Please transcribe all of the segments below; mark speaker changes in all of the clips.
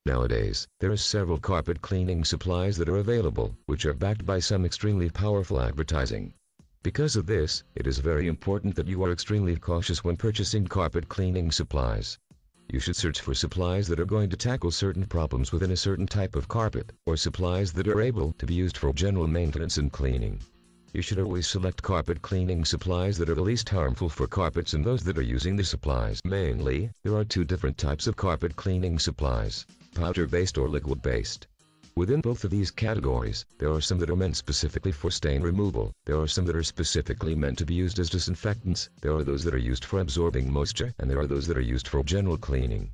Speaker 1: Nowadays, there are several carpet cleaning supplies that are available, which are backed by some extremely powerful advertising. Because of this, it is very important that you are extremely cautious when purchasing carpet cleaning supplies. You should search for supplies that are going to tackle certain problems within a certain type of carpet, or supplies that are able to be used for general maintenance and cleaning. You should always select carpet cleaning supplies that are the least harmful for carpets and those that are using the supplies. Mainly, there are two different types of carpet cleaning supplies: powder-based or liquid-based. Within both of these categories, there are some that are meant specifically for stain removal, there are some that are specifically meant to be used as disinfectants, there are those that are used for absorbing moisture, and there are those that are used for general cleaning.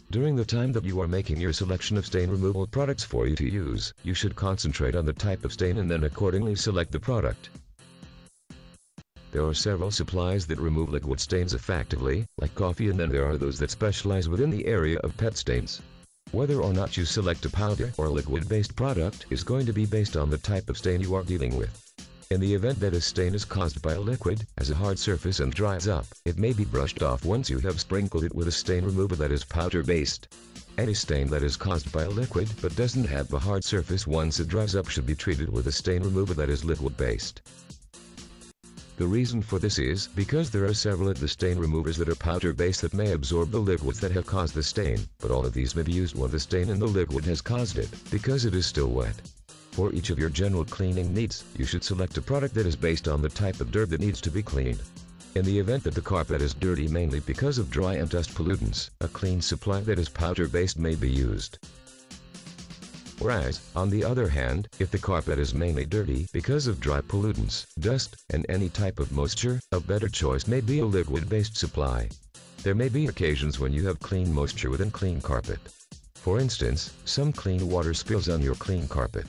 Speaker 1: During the time that you are making your selection of stain removal products for you to use, you should concentrate on the type of stain and then accordingly select the product. There are several supplies that remove liquid stains effectively, like coffee, and then there are those that specialize within the area of pet stains. Whether or not you select a powder or liquid-based product is going to be based on the type of stain you are dealing with. In the event that a stain is caused by a liquid, as a hard surface and dries up, it may be brushed off once you have sprinkled it with a stain remover that is powder-based. Any stain that is caused by a liquid but doesn't have a hard surface once it dries up should be treated with a stain remover that is liquid-based. The reason for this is because there are several of the stain removers that are powder-based that may absorb the liquids that have caused the stain, but all of these may be used when the stain in the liquid has caused it, because it is still wet. For each of your general cleaning needs, you should select a product that is based on the type of dirt that needs to be cleaned. In the event that the carpet is dirty mainly because of dry and dust pollutants, a clean supply that is powder-based may be used. Whereas, on the other hand, if the carpet is mainly dirty because of dry pollutants, dust, and any type of moisture, a better choice may be a liquid-based supply. There may be occasions when you have clean moisture within clean carpet. For instance, some clean water spills on your clean carpet.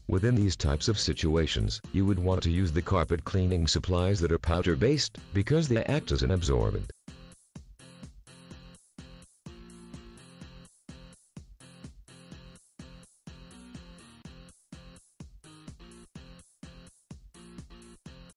Speaker 1: Within these types of situations, you would want to use the carpet cleaning supplies that are powder-based, because they act as an absorbent.